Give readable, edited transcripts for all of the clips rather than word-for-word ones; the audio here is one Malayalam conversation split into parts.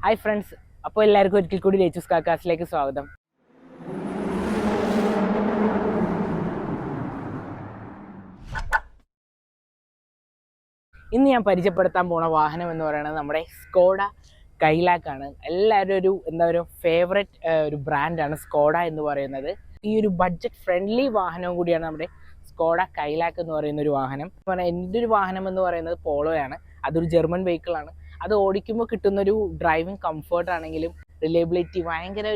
ഹായ് ഫ്രണ്ട്സ്, അപ്പോൾ എല്ലാവർക്കും ഒരിക്കൽ കൂടി രേച്ചൂസ് കാക്കാസിലേക്ക് സ്വാഗതം. ഇന്ന് ഞാൻ പരിചയപ്പെടുത്താൻ പോണ വാഹനം എന്ന് പറയുന്നത് നമ്മുടെ സ്കോഡ കൈലാക്കാണ്. എല്ലാവരും ഒരു ഫേവറേറ്റ് ഒരു ബ്രാൻഡാണ് സ്കോഡ എന്ന് പറയുന്നത്. ഈ ഒരു ബഡ്ജറ്റ് ഫ്രണ്ട്ലി വാഹനവും കൂടിയാണ് നമ്മുടെ സ്കോഡ കൈലാക്ക് എന്ന് പറയുന്ന ഒരു വാഹനം. എൻ്റെ ഒരു വാഹനം എന്ന് പറയുന്നത് പോളോയാണ്. അതൊരു ജർമ്മൻ വെഹിക്കിളാണ്. അത് ഓടിക്കുമ്പോൾ കിട്ടുന്നൊരു ഡ്രൈവിംഗ് കംഫർട്ട് ആണെങ്കിലും റിലയബിലിറ്റി ഭയങ്കര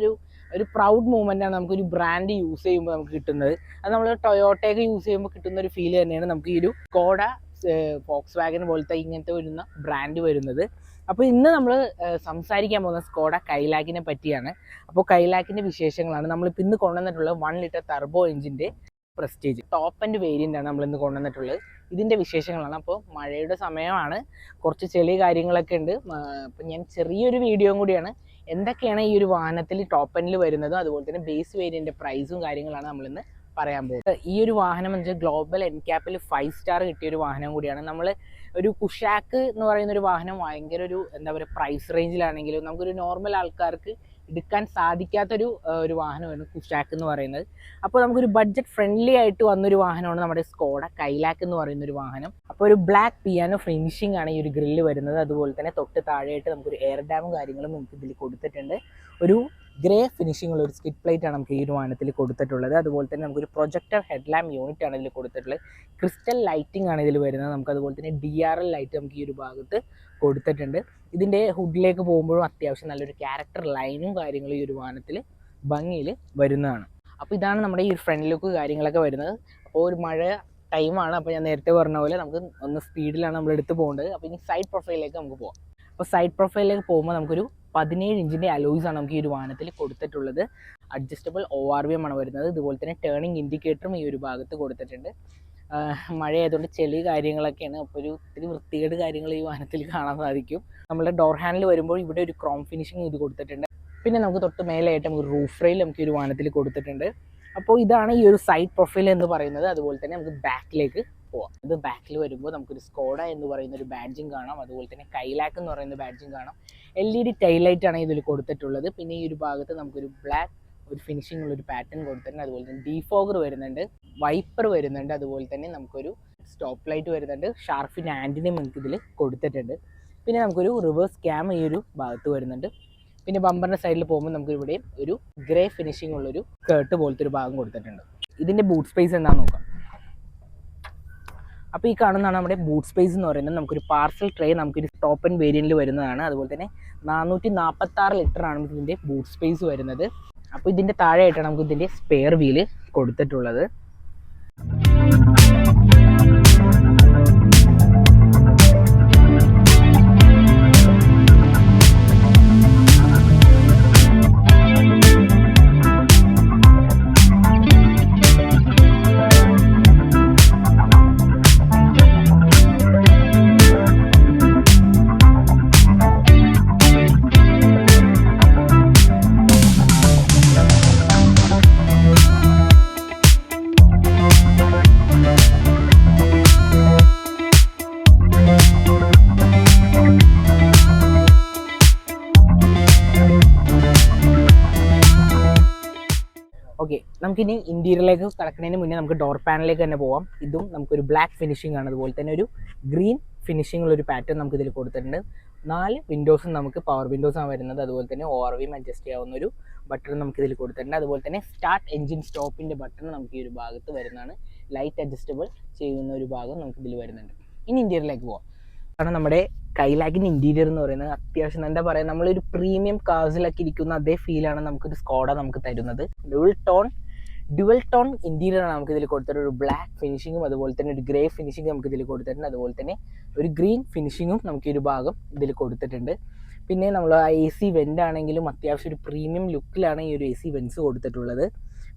ഒരു പ്രൗഡ് മൂവ്മെൻ്റ് ആണ് നമുക്കൊരു ബ്രാൻഡ് യൂസ് ചെയ്യുമ്പോൾ നമുക്ക് കിട്ടുന്നത്. അത് നമ്മൾ ടൊയോട്ടയൊക്കെ യൂസ് ചെയ്യുമ്പോൾ കിട്ടുന്ന ഒരു ഫീൽ തന്നെയാണ് നമുക്ക് ഈ ഒരു സ്കോഡ ഫോക്സ് വാഗൻ പോലത്തെ ഇങ്ങനത്തെ വരുന്ന ബ്രാൻഡ് വരുന്നത്. അപ്പോൾ ഇന്ന് നമ്മൾ സംസാരിക്കാൻ പോകുന്ന സ്കോഡ കൈലാക്കിനെ പറ്റിയാണ്. അപ്പോൾ കൈലാക്കിൻ്റെ വിശേഷങ്ങളാണ് നമ്മളിപ്പോൾ ഇന്ന് കൊണ്ടുവന്നിട്ടുള്ളത്. 1 ലിറ്റർ ടർബോ എഞ്ചിൻ്റെ പ്രസ്റ്റീജ് ടോപ്പ് ആൻഡ് വേരിയൻ്റ് ആണ് നമ്മളിന്ന് കൊണ്ടുവന്നിട്ടുള്ളത്. ഇതിൻ്റെ വിശേഷങ്ങളാണ്. അപ്പോൾ മഴയുടെ സമയമാണ്, കുറച്ച് ചെളി കാര്യങ്ങളൊക്കെ ഉണ്ട്. അപ്പം ഞാൻ ചെറിയൊരു വീഡിയോയും കൂടിയാണ് എന്തൊക്കെയാണ് ഈ ഒരു വാഹനത്തിൽ ടോപ്പ് എൻഡിൽ വരുന്നതും അതുപോലെ തന്നെ ബേസ് വേരിയൻ്റെ പ്രൈസും കാര്യങ്ങളാണ് നമ്മളിന്ന് പറയാൻ പോകുന്നത്. ഈ ഒരു വാഹനം എന്ന് വെച്ചാൽ ഗ്ലോബൽ എൻക്യാപ്പിൽ 5 സ്റ്റാർ കിട്ടിയ ഒരു വാഹനം കൂടിയാണ്. നമ്മൾ ഒരു കുഷാക്ക് എന്ന് പറയുന്ന ഒരു വാഹനം ഭയങ്കര പ്രൈസ് റേഞ്ചിലാണെങ്കിലും നമുക്കൊരു നോർമൽ ആൾക്കാർക്ക് എടുക്കാൻ സാധിക്കാത്തൊരു വാഹനമാണ് കുഷാക്ക് എന്ന് പറയുന്നത്. അപ്പോൾ നമുക്കൊരു ബഡ്ജറ്റ് ഫ്രണ്ട്ലി ആയിട്ട് വന്നൊരു വാഹനമാണ് നമ്മുടെ സ്കോഡ കൈലാക്ക് എന്ന് പറയുന്ന ഒരു വാഹനം. അപ്പോൾ ഒരു ബ്ലാക്ക് പിയാനോ ഫിനിഷിംഗ് ആണ് ഈ ഒരു ഗ്രില്ല് വരുന്നത്. അതുപോലെ തന്നെ തൊട്ട് താഴെയായിട്ട് നമുക്കൊരു എയർ ഡാമും കാര്യങ്ങളും നമുക്ക് ഇതിൽ കൊടുത്തിട്ടുണ്ട്. ഒരു ഗ്രേ ഫിനിഷിംഗ് ഉള്ള ഒരു സ്കിഡ് പ്ലേറ്റ് ആണ് നമുക്ക് ഈ ഒരു വാഹനത്തിൽ കൊടുത്തിട്ടുള്ളത്. അതുപോലെ തന്നെ നമുക്കൊരു പ്രൊജക്ടർ ഹെഡ് ലാമ്പ് യൂണിറ്റ് ആണ് ഇതിൽ കൊടുത്തിട്ടുള്ളത്. ക്രിസ്റ്റൽ ലൈറ്റിംഗ് ആണ് ഇതിൽ വരുന്നത്. നമുക്ക് അതുപോലെ തന്നെ DRL ലൈറ്റ് നമുക്ക് ഈ ഒരു ഭാഗത്ത് കൊടുത്തിട്ടുണ്ട്. ഇതിൻ്റെ ഹുഡിലേക്ക് പോകുമ്പോഴും അത്യാവശ്യം നല്ലൊരു ക്യാരക്ടർ ലൈനും കാര്യങ്ങളും ഈ ഒരു വാഹനത്തിൽ ഭംഗിയിൽ വരുന്നതാണ്. അപ്പോൾ ഇതാണ് നമ്മുടെ ഈ ഒരു ഫ്രണ്ട് ലുക്ക് കാര്യങ്ങളൊക്കെ വരുന്നത്. അപ്പോൾ ഒരു മഴ ടൈമാണ്. അപ്പോൾ ഞാൻ നേരത്തെ പറഞ്ഞ പോലെ നമുക്ക് ഒന്ന് സ്പീഡിലാണ് നമ്മൾ എടുത്ത് പോകേണ്ടത്. അപ്പോൾ ഇനി സൈഡ് പ്രൊഫൈലിലേക്ക് നമുക്ക് പോകാം. അപ്പോൾ സൈഡ് പ്രൊഫൈലിലേക്ക് പോകുമ്പോൾ നമുക്കൊരു 17 ഇഞ്ചിൻ്റെ അലോയ്സ് ആണ് നമുക്ക് ഈ ഒരു വാഹനത്തിൽ കൊടുത്തിട്ടുള്ളത്. അഡ്ജസ്റ്റബിൾ ORVM ആണ് വരുന്നത്. ഇതുപോലെ തന്നെ ടേണിംഗ് ഇൻഡിക്കേറ്ററും ഈ ഒരു ഭാഗത്ത് കൊടുത്തിട്ടുണ്ട്. മഴ ആയതുകൊണ്ട് ചെളി കാര്യങ്ങളൊക്കെയാണ്. അപ്പോൾ ഇത്തിരി വൃത്തികേട് കാര്യങ്ങൾ ഈ വാഹനത്തിൽ കാണാൻ സാധിക്കും. നമ്മുടെ ഡോർ ഹാൻഡിൽ വരുമ്പോൾ ഇവിടെ ഒരു ക്രോം ഫിനിഷിങ് ഇത് കൊടുത്തിട്ടുണ്ട്. പിന്നെ നമുക്ക് തൊട്ട് മേലെയായിട്ട് നമുക്ക് റൂഫ് റെയിൽ നമുക്ക് ഈ ഒരു വാഹനത്തിൽ കൊടുത്തിട്ടുണ്ട്. അപ്പോൾ ഇതാണ് ഈ ഒരു സൈഡ് പ്രൊഫൈൽ എന്ന് പറയുന്നത്. അതുപോലെ തന്നെ നമുക്ക് ബാക്കിലേക്ക് പോവാം. ഇത് ബാക്കിൽ വരുമ്പോൾ നമുക്കൊരു സ്കോഡ എന്ന് പറയുന്ന ഒരു ബാഡ്ജിങ് കാണാം. അതുപോലെ തന്നെ കൈലാക്ക് എന്ന് പറയുന്ന ബാഡ്ജിങ് കാണാം. LED ടൈലൈറ്റ് ആണ് ഇതിൽ കൊടുത്തിട്ടുള്ളത്. പിന്നെ ഈ ഒരു ഭാഗത്ത് നമുക്കൊരു ബ്ലാക്ക് ഒരു ഫിനിഷിംഗ് ഉള്ള ഒരു പാറ്റേൺ കൊടുത്തിട്ടുണ്ട്. അതുപോലെ തന്നെ ഡീഫോഗർ വരുന്നുണ്ട്, വൈപ്പർ വരുന്നുണ്ട്. അതുപോലെ തന്നെ നമുക്കൊരു സ്റ്റോപ്പ് ലൈറ്റ് വരുന്നുണ്ട്. ഷാർഫിൻ്റെ ആൻറ്റിനും നമുക്ക് ഇതിൽ കൊടുത്തിട്ടുണ്ട്. പിന്നെ നമുക്കൊരു റിവേഴ്സ് ക്യാം ഈ ഒരു ഭാഗത്ത് വരുന്നുണ്ട്. പിന്നെ ബമ്പറിൻ്റെ സൈഡിൽ പോകുമ്പോൾ നമുക്ക് ഇവിടെ ഒരു ഗ്രേ ഫിനിഷിംഗ് ഉള്ളൊരു സ്കേർട്ട് പോലത്തെ ഒരു ഭാഗം കൊടുത്തിട്ടുണ്ട്. ഇതിൻ്റെ ബൂട്ട് സ്പേസ് എന്താണെന്ന് നോക്കാം. അപ്പോൾ ഈ കാണുന്നതാണ് നമ്മുടെ ബൂട്ട് സ്പേസ് എന്ന് പറയുന്നത്. നമുക്കൊരു പാർസൽ ട്രേ നമുക്കൊരു ടോപ്പ് ആൻഡ് വേരിയൻറ്റിൽ വരുന്നതാണ്. അതുപോലെ തന്നെ 446 ലിറ്ററാണ് ഇതിൻ്റെ ബൂട്ട് സ്പേസ് വരുന്നത്. അപ്പോൾ ഇതിൻ്റെ താഴെയായിട്ടാണ് നമുക്ക് ഇതിൻ്റെ സ്പെയർ വീല് കൊടുത്തിട്ടുള്ളത്. ഓക്കെ, നമുക്കിനി ഇൻറ്റീരിയറിലേക്ക് കടക്കുന്നതിന് മുന്നേ നമുക്ക് ഡോർ പാനലിലേക്ക് തന്നെ പോവാം. ഇതും നമുക്കൊരു ബ്ലാക്ക് ഫിനിഷിംഗ് ആണ്. അതുപോലെ തന്നെ ഒരു ഗ്രീൻ ഫിനിഷിംഗ് ഉള്ളൊരു പാറ്റേൺ നമുക്ക് ഇതിൽ കൊടുത്തിട്ടുണ്ട്. 4 വിൻഡോസും നമുക്ക് പവർ വിൻഡോസാണ് വരുന്നത്. അതുപോലെ തന്നെ ORVM അഡ്ജസ്റ്റ് ചെയ്യാവുന്ന ഒരു ബട്ടൺ നമുക്ക് ഇതിൽ കൊടുത്തിട്ടുണ്ട്. അതുപോലെ തന്നെ സ്റ്റാർട്ട് എൻജിൻ സ്റ്റോപ്പിൻ്റെ ബട്ടൺ നമുക്ക് ഈ ഒരു ഭാഗത്ത് വരുന്നതാണ്. ലൈറ്റ് അഡ്ജസ്റ്റബിൾ ചെയ്യുന്ന ഒരു ഭാഗം നമുക്ക് ഇതിൽ വരുന്നുണ്ട്. ഇനി ഇൻറ്റീരിയറിലേക്ക് പോവാം. കാരണം നമ്മുടെ കൈലാക്കിൻ്റെ ഇൻറ്റീരിയർ എന്ന് പറയുന്നത് അത്യാവശ്യം പറയുക, നമ്മളൊരു പ്രീമിയം കാർസിലൊക്കെ ഇരിക്കുന്ന അതേ ഫീലാണ് നമുക്കൊരു സ്കോഡ നമുക്ക് തരുന്നത്. ഡ്യുവൽ ടോൺ ഇൻറ്റീരിയർ ആണ് നമുക്ക് ഇതിൽ കൊടുത്തിട്ട് ഒരു ബ്ലാക്ക് ഫിനിഷിങ്ങും അതുപോലെ തന്നെ ഒരു ഗ്രേ ഫിനിഷിംഗ് നമുക്ക് ഇതിൽ കൊടുത്തിട്ടുണ്ട്. അതുപോലെ തന്നെ ഒരു ഗ്രീൻ ഫിനിഷിങ്ങും നമുക്ക് ഈ ഒരു ഭാഗം ഇതിൽ കൊടുത്തിട്ടുണ്ട്. പിന്നെ നമ്മൾ AC വെൻ്റ് ആണെങ്കിലും അത്യാവശ്യം ഒരു പ്രീമിയം ലുക്കിലാണ് ഈ ഒരു AC വെൻസ് കൊടുത്തിട്ടുള്ളത്.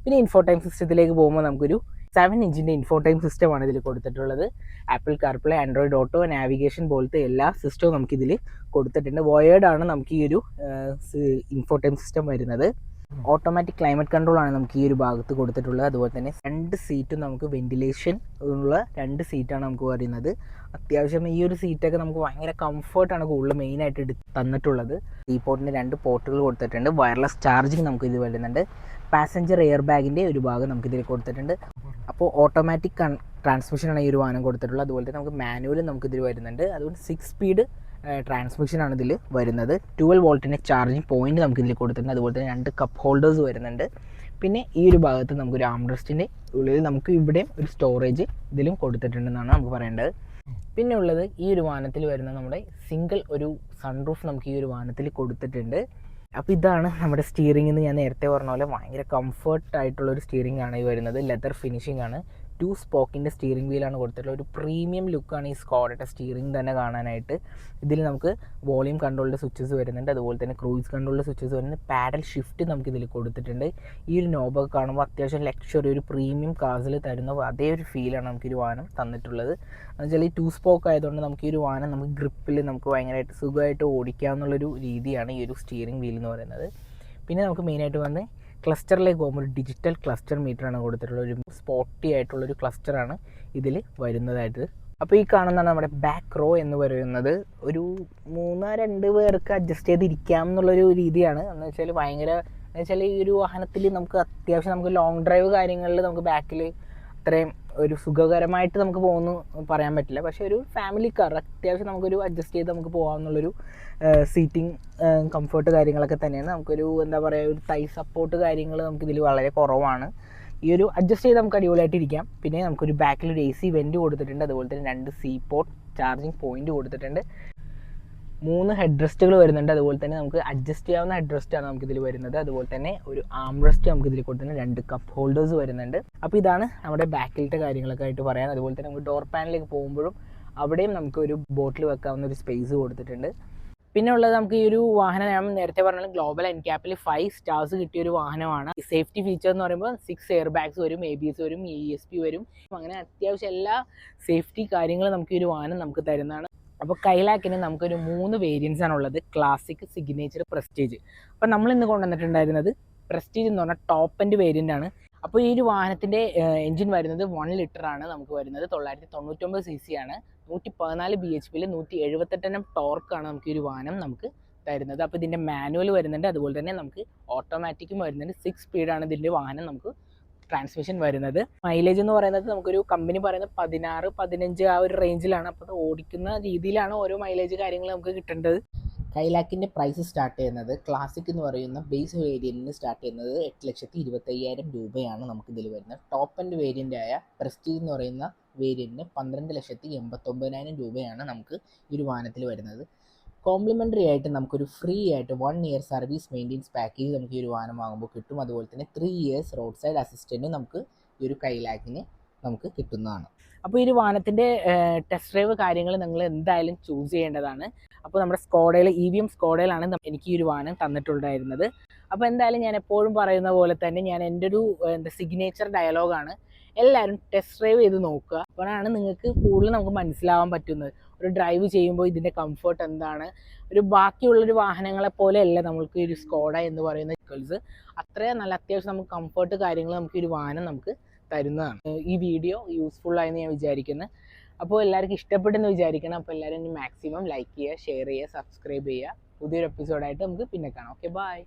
പിന്നെ ഇൻഫോടൈം സിസ്റ്റത്തിലേക്ക് പോകുമ്പോൾ നമുക്കൊരു 7 ഇഞ്ചിൻ്റെ ഇൻഫോടൈം സിസ്റ്റമാണ് ഇതിൽ കൊടുത്തിട്ടുള്ളത്. Apple CarPlay, Android auto, navigation പോലത്തെ എല്ലാ സിസ്റ്റവും നമുക്കിതിൽ കൊടുത്തിട്ടുണ്ട്. വയേർഡ് ആണ് നമുക്ക് ഈ ഒരു ഇൻഫോടൈം സിസ്റ്റം വരുന്നത്. ഓട്ടോമാറ്റിക് ക്ലൈമറ്റ് കൺട്രോൾ ആണ് നമുക്ക് ഈ ഒരു ഭാഗത്ത് കൊടുത്തിട്ടുള്ളത്. അതുപോലെ തന്നെ 2 സീറ്റും നമുക്ക് വെന്റിലേഷൻ ഉള്ള 2 സീറ്റാണ് നമുക്ക് പറയുന്നത്. അത്യാവശ്യം ഈ ഒരു സീറ്റൊക്കെ നമുക്ക് ഭയങ്കര കംഫർട്ടാണ് കൂടുതൽ മെയിനായിട്ട് തന്നിട്ടുള്ളത്. ഈ പോർട്ടിന് 2 പോർട്ടുകൾ കൊടുത്തിട്ടുണ്ട്. വയർലെസ് ചാർജിങ് നമുക്ക് ഇത് വരുന്നുണ്ട്. പാസഞ്ചർ എയർ ബാഗിൻ്റെ ഒരു ഭാഗം നമുക്കിതിൽ കൊടുത്തിട്ടുണ്ട്. അപ്പോൾ ഓട്ടോമാറ്റിക് ട്രാൻസ്മിഷനാണ് ഈ ഒരു വാഹനം കൊടുത്തിട്ടുള്ളത്. അതുപോലെ തന്നെ നമുക്ക് മാനുവലും നമുക്കിതിൽ വരുന്നുണ്ട്. അതുകൊണ്ട് 6 സ്പീഡ് ട്രാൻസ്മിഷനാണ് ഇതിൽ വരുന്നത്. 12 വോൾട്ടിൻ്റെ ചാർജിങ് പോയിന്റ് നമുക്കിതിൽ കൊടുത്തിട്ടുണ്ട്. അതുപോലെ തന്നെ 2 കപ്പ് ഹോൾഡേഴ്സ് വരുന്നുണ്ട്. പിന്നെ ഈ ഒരു ഭാഗത്ത് നമുക്കൊരു ആംറസ്റ്റിൻ്റെ ഉള്ളിൽ നമുക്ക് ഇവിടെയും ഒരു സ്റ്റോറേജ് ഇതിലും കൊടുത്തിട്ടുണ്ടെന്നാണ് നമുക്ക് പറയേണ്ടത്. പിന്നെ ഉള്ളത് ഈ ഒരു വാഹനത്തിൽ വരുന്ന നമ്മുടെ സിംഗിൾ ഒരു സൺറൂഫ് നമുക്ക് ഈ ഒരു വാഹനത്തിൽ കൊടുത്തിട്ടുണ്ട്. അപ്പോൾ ഇതാണ് നമ്മുടെ സ്റ്റിയറിംഗ് എന്ന് ഞാൻ നേരത്തെ പറഞ്ഞ പോലെ ഭയങ്കര കംഫർട്ടായിട്ടുള്ളൊരു സ്റ്റിയറിംഗ് ആണ് ഈ വരുന്നത്. ലെതർ ഫിനിഷിംഗ് ആണ്. 2 സ്പോക്കിൻ്റെ സ്റ്റിയറിംഗ് വീലാണ് കൊടുത്തിട്ടുള്ള ഒരു പ്രീമിയം ലുക്കാണ് ഈ സ്കോഡയുടെ സ്റ്റിയറിംഗ് തന്നെ കാണാനായിട്ട്. ഇതിൽ നമുക്ക് വോളിയം കൺട്രോളിൻ്റെ സ്വിച്ചസ് വരുന്നുണ്ട്. അതുപോലെ തന്നെ ക്രൂയിസ് കൺട്രോളിൻ്റെ സ്വിച്ചസ് വരുന്നുണ്ട്. പാഡൽ ഷിഫ്റ്റ് നമുക്കിതിൽ കൊടുത്തിട്ടുണ്ട്. ഈ ഒരു നോബൊക്കെ കാണുമ്പോൾ അത്യാവശ്യം ലക്ഷറി ഒരു പ്രീമിയം കാസിൽ തരുന്ന അതേ ഒരു ഫീലാണ് നമുക്ക് ഈ വാഹനം തന്നിട്ടുള്ളത്. എന്നുവെച്ചാൽ ഈ 2 സ്പോക്ക് ആയതുകൊണ്ട് നമുക്ക് ഈ ഒരു വാഹനം നമുക്ക് ഗ്രിപ്പിൽ നമുക്ക് ഭയങ്കരമായിട്ട് സുഖമായിട്ട് ഓടിക്കാമെന്നുള്ളൊരു രീതിയാണ് ഈ ഒരു സ്റ്റിയറിംഗ് വീൽ എന്ന് പറയുന്നത്. പിന്നെ നമുക്ക് മെയിനായിട്ട് വന്ന് ക്ലസ്റ്ററിലേക്ക് പോകുമ്പോൾ ഒരു ഡിജിറ്റൽ ക്ലസ്റ്റർ മീറ്ററാണ് കൊടുത്തിട്ടുള്ളത്. ഒരു സ്പോട്ടി ആയിട്ടുള്ളൊരു ക്ലസ്റ്ററാണ് ഇതിൽ വരുന്നതായിട്ട്. അപ്പോൾ ഈ കാണുന്നതാണ് നമ്മുടെ ബാക്ക് റോ എന്ന് പറയുന്നത്. ഒരു 3-2 പേർക്ക് അഡ്ജസ്റ്റ് ചെയ്തിരിക്കാം എന്നുള്ളൊരു രീതിയാണ്. എന്ന് വെച്ചാൽ ഭയങ്കര എന്ന് വെച്ചാൽ ഈ ഒരു വാഹനത്തിൽ നമുക്ക് അത്യാവശ്യം നമുക്ക് ലോങ് ഡ്രൈവ് കാര്യങ്ങളിൽ നമുക്ക് ബാക്കിൽ അത്രയും ഒരു സുഖകരമായിട്ട് നമുക്ക് പോകുന്നു പറയാൻ പറ്റില്ല. പക്ഷേ ഒരു ഫാമിലി കാർ അത്യാവശ്യം നമുക്കൊരു അഡ്ജസ്റ്റ് ചെയ്ത് നമുക്ക് പോകാമെന്നുള്ളൊരു സീറ്റിംഗ് കംഫർട്ട് കാര്യങ്ങളൊക്കെ തന്നെയാണ്. നമുക്കൊരു എന്താ പറയുക ഒരു തൈ സപ്പോർട്ട് കാര്യങ്ങൾ നമുക്കിതിൽ വളരെ കുറവാണ്. ഈ ഒരു അഡ്ജസ്റ്റ് ചെയ്ത് നമുക്ക് അടിപൊളിയായിട്ട് ഇരിക്കാം. പിന്നെ നമുക്കൊരു ബാക്കിൽ ഒരു AC വെൻറ്റ് കൊടുത്തിട്ടുണ്ട്. അതുപോലെ തന്നെ 2 സി പോർട്ട് ചാർജിങ് പോയിന്റ് കൊടുത്തിട്ടുണ്ട്. 3 ഹെഡ് റെസ്റ്റുകൾ വരുന്നുണ്ട്. അതുപോലെ തന്നെ നമുക്ക് അഡ്ജസ്റ്റ് ചെയ്യാവുന്ന ഹെഡ് റെസ്റ്റാണ് നമുക്കിതിൽ വരുന്നത്. അതുപോലെ തന്നെ ഒരു ആം റെസ്റ്റ് നമുക്കിതിൽ കൊടുത്തിട്ടുണ്ട്. 2 കപ്പ് ഹോൾഡേഴ്സ് വരുന്നുണ്ട്. അപ്പോൾ ഇതാണ് നമ്മുടെ ബാക്കിലത്തെ കാര്യങ്ങളൊക്കെ ആയിട്ട് പറയാൻ. അതുപോലെ തന്നെ നമുക്ക് ഡോർ പാനലിലേക്ക് പോകുമ്പോഴും അവിടെയും നമുക്ക് ഒരു ബോട്ടിൽ വെക്കാവുന്ന ഒരു സ്പേസ് കൊടുത്തിട്ടുണ്ട്. പിന്നെ ഉള്ളത് നമുക്ക് ഈ ഒരു വാഹനം ഞാൻ നേരത്തെ പറഞ്ഞാൽ ഗ്ലോബൽ എൻക്യാപ്പിൽ 5 സ്റ്റാർസ് കിട്ടിയ ഒരു വാഹനമാണ്. സേഫ്റ്റി ഫീച്ചർ എന്ന് പറയുമ്പോൾ 6 എയർ ബാഗ്സ് വരും, ABS വരും, ESP വരും. അങ്ങനെ അത്യാവശ്യം എല്ലാ സേഫ്റ്റി കാര്യങ്ങളും നമുക്ക് ഈ ഒരു വാഹനം നമുക്ക് തരുന്നതാണ്. അപ്പോൾ കൈലാക്കിന് നമുക്കൊരു 3 വേരിയൻസ് ആണുള്ളത്. Classic, signature, prestige. അപ്പോൾ നമ്മൾ ഇന്ന് കൊണ്ടുവന്നിട്ടുണ്ടായിരുന്നത് പ്രസ്റ്റീജ് എന്ന് പറഞ്ഞാൽ ടോപ്പ് എൻഡ് വേരിയൻ്റ് ആണ്. അപ്പോൾ ഈ ഒരു വാഹനത്തിൻ്റെ എഞ്ചിൻ വരുന്നത് 1 ലിറ്റർ ആണ് നമുക്ക് വരുന്നത്. 999 cc ആണ്. 114 bhp 178 Nm ടോർക്കാണ് നമുക്ക് ഈ ഒരു വാഹനം നമുക്ക് തരുന്നത്. അപ്പോൾ ഇതിൻ്റെ മാനുവൽ വരുന്നുണ്ട്. അതുപോലെ തന്നെ നമുക്ക് ഓട്ടോമാറ്റിക്കും വരുന്നുണ്ട്. 6 സ്പീഡാണ് ഇതിൻ്റെ വാഹനം നമുക്ക് ട്രാൻസ്മിഷൻ വരുന്നത്. മൈലേജ് എന്ന് പറയുന്നത് നമുക്കൊരു കമ്പനി പറയുന്നത് 16-15 ആ ഒരു റേഞ്ചിലാണ്. അപ്പോൾ അത് ഓടിക്കുന്ന രീതിയിലാണ് ഓരോ മൈലേജ് കാര്യങ്ങൾ നമുക്ക് കിട്ടേണ്ടത്. കൈലാക്കിൻ്റെ പ്രൈസ് സ്റ്റാർട്ട് ചെയ്യുന്നത് ക്ലാസിക് എന്ന് പറയുന്ന ബേസ് വേരിയൻറ്റിന് സ്റ്റാർട്ട് ചെയ്യുന്നത് 8,25,000 രൂപയാണ് നമുക്കിതിൽ വരുന്നത്. ടോപ്പ് എൻഡ് വേരിയൻ്റ് ആയ പ്രസ്റ്റീജ് എന്ന് പറയുന്ന വേരിയൻറ്റിന് 12,89,000 രൂപയാണ് നമുക്ക് ഈ ഒരു വാഹനത്തിൽ വരുന്നത്. കോംപ്ലിമെൻ്ററി ആയിട്ട് നമുക്കൊരു ഫ്രീ ആയിട്ട് 1 ഇയർ സർവീസ് മെയിൻ്റെനൻസ് പാക്കേജ് നമുക്ക് ഈ ഒരു വാഹനം വാങ്ങുമ്പോൾ കിട്ടും. അതുപോലെ തന്നെ 3 ഇയേഴ്സ് റോഡ് സൈഡ് അസിസ്റ്റൻറ്റും നമുക്ക് ഈ ഒരു കൈലാക്കിന് നമുക്ക് കിട്ടുന്നതാണ്. അപ്പോൾ ഈ ഒരു വാഹനത്തിൻ്റെ ടെസ്റ്റ് ഡ്രൈവ് കാര്യങ്ങൾ നിങ്ങൾ എന്തായാലും ചൂസ് ചെയ്യേണ്ടതാണ്. അപ്പോൾ നമ്മുടെ സ്കോഡയിൽ EVM സ്കോഡയിലാണ് എനിക്ക് ഈ ഒരു വാഹനം തന്നിട്ടുണ്ടായിരുന്നത്. അപ്പോൾ എന്തായാലും ഞാൻ എപ്പോഴും പറയുന്ന പോലെ തന്നെ ഞാൻ എൻ്റെ ഒരു സിഗ്നേച്ചർ ഡയലോഗാണ്, എല്ലാവരും ടെസ്റ്റ് ഡ്രൈവ് ചെയ്ത് നോക്കുക. അപ്പോഴാണ് നിങ്ങൾക്ക് കൂടുതൽ നമുക്ക് മനസ്സിലാവാൻ പറ്റുന്നത്. ഒരു ഡ്രൈവ് ചെയ്യുമ്പോൾ ഇതിൻ്റെ കംഫർട്ട് എന്താണ്. ഒരു ബാക്കിയുള്ളൊരു വാഹനങ്ങളെ പോലെയല്ല നമ്മൾക്ക് ഈ ഒരു സ്കോഡ എന്ന് പറയുന്ന വെഹിക്കിൾസ്. അത്രയും നല്ല അത്യാവശ്യം നമുക്ക് കംഫർട്ട് കാര്യങ്ങൾ നമുക്ക് ഈ ഒരു വാഹനം നമുക്ക് തരുന്നതാണ്. ഈ വീഡിയോ യൂസ്ഫുൾ ആയെന്ന് ഞാൻ വിചാരിക്കുന്നു. അപ്പോൾ എല്ലാവർക്കും ഇഷ്ടപ്പെട്ടെന്ന് വിചാരിക്കണം. അപ്പോൾ എല്ലാവരും മാക്സിമം ലൈക്ക് ചെയ്യുക, ഷെയർ ചെയ്യുക, സബ്സ്ക്രൈബ് ചെയ്യുക. പുതിയൊരു എപ്പിസോഡായിട്ട് നമുക്ക് പിന്നെ കാണാം. Okay, by.